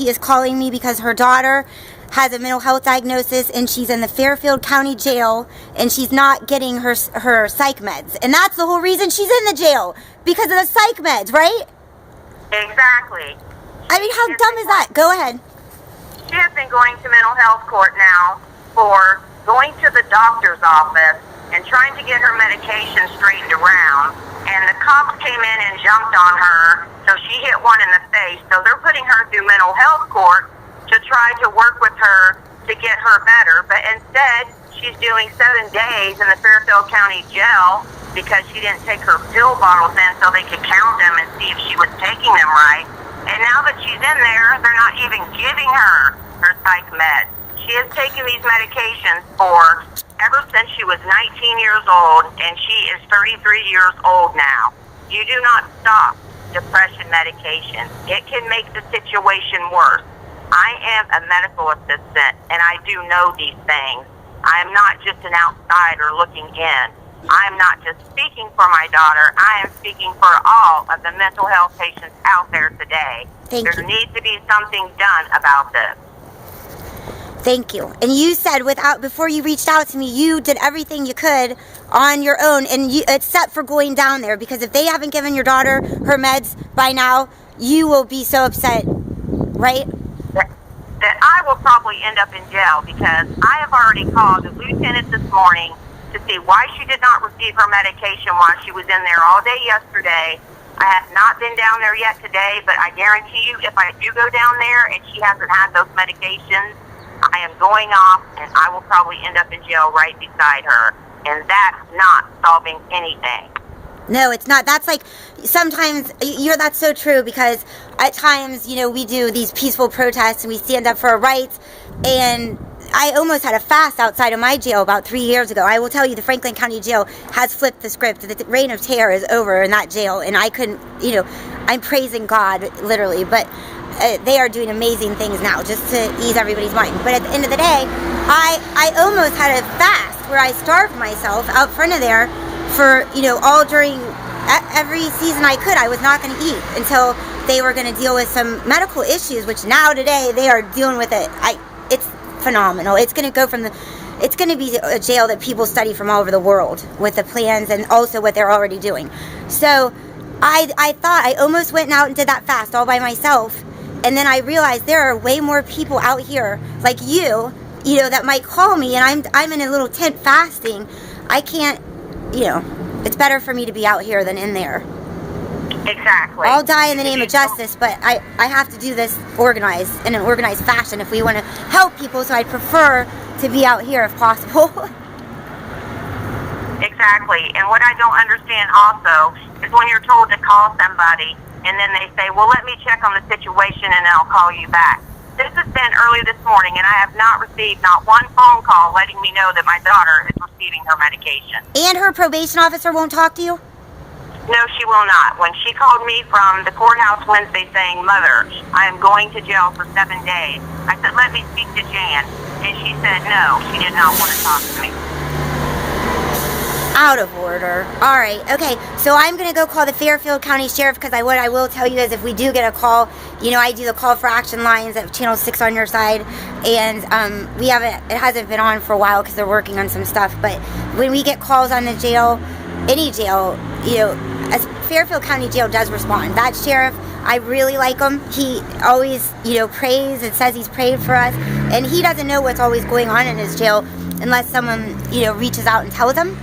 she is calling me because her daughter has a mental health diagnosis and she's in the Fairfield County Jail and she's not getting her psych meds. And that's the whole reason she's in the jail, because of the psych meds, right? Exactly. I mean, how dumb is that? Go ahead. She has been going to mental health court now for going to the doctor's office and trying to get her medication straightened around. And the cops came in and jumped on her, so she hit one in the face. So they're putting her through mental health court to try to work with her to get her better. But instead, she's doing 7 days in the Fairfield County Jail because she didn't take her pill bottles in so they could count them and see if she was taking them right. And now that she's in there, they're not even giving her psych meds. She has taken these medications for ever since she was 19 years old, and she is 33 years old now. You do not stop depression medication. It can make the situation worse. I am a medical assistant, and I do know these things. I am not just an outsider looking in. I am not just speaking for my daughter. I am speaking for all of the mental health patients out there today. There needs to be something done about this. Thank you. And you said before you reached out to me, you did everything you could on your own, and except for going down there, because if they haven't given your daughter her meds by now, you will be so upset, right? That I will probably end up in jail, because I have already called the lieutenant this morning to see why she did not receive her medication while she was in there all day yesterday. I have not been down there yet today, but I guarantee you if I do go down there and she hasn't had those medications, I am going off and I will probably end up in jail right beside her. And that's not solving anything. No, it's not. That's like, sometimes, that's so true, because at times, we do these peaceful protests and we stand up for our rights, and I almost had a fast outside of my jail about 3 years ago. I will tell you, the Franklin County Jail has flipped the script. The reign of terror is over in that jail, and I couldn't, I'm praising God, literally, but they are doing amazing things now just to ease everybody's mind. But at the end of the day, I almost had a fast where I starved myself out front of there for, all during every season I could. I was not going to eat until they were going to deal with some medical issues, which now today they are dealing with it. It's phenomenal. It's going to go from it's going to be a jail that people study from all over the world with the plans and also what they're already doing. So I thought I almost went out and did that fast all by myself. And then I realized there are way more people out here like you, that might call me, and I'm in a little tent fasting. I can't, it's better for me to be out here than in there. Exactly. I'll die in the name of justice, but I have to do this in an organized fashion if we want to help people, so I'd prefer to be out here if possible. Exactly. And what I don't understand also is when you're told to call somebody and then they say, well, let me check on the situation and I'll call you back. This has been early this morning, and I have not received not one phone call letting me know that my daughter is receiving her medication. And her probation officer won't talk to you? No, she will not. When she called me from the courthouse Wednesday saying, Mother, I am going to jail for 7 days, I said, let me speak to Jan. And she said no, she did not want to talk to me. Out of order. All right. Okay. So I'm going to go call the Fairfield County Sheriff, because what I will tell you is if we do get a call, I do the call for action lines at Channel 6 on your side, and it hasn't been on for a while because they're working on some stuff, but when we get calls on the jail, any jail, as Fairfield County Jail does respond. That sheriff, I really like him. He always, prays and says he's prayed for us, and he doesn't know what's always going on in his jail unless someone, reaches out and tells him.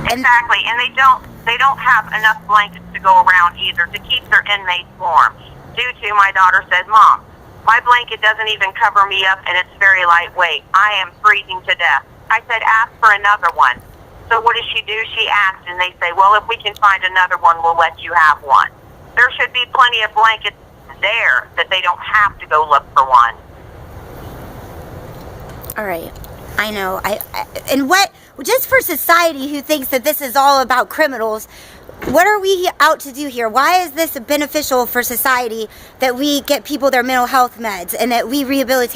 Exactly, and they don't have enough blankets to go around either to keep their inmates warm. Due to, my daughter said, Mom, my blanket doesn't even cover me up and it's very lightweight. I am freezing to death. I said, ask for another one. So what does she do? She asked, and they say, well, if we can find another one, we'll let you have one. There should be plenty of blankets there that they don't have to go look for one. All right. I know. Just for society who thinks that this is all about criminals, what are we out to do here? Why is this beneficial for society that we get people their mental health meds and that we rehabilitate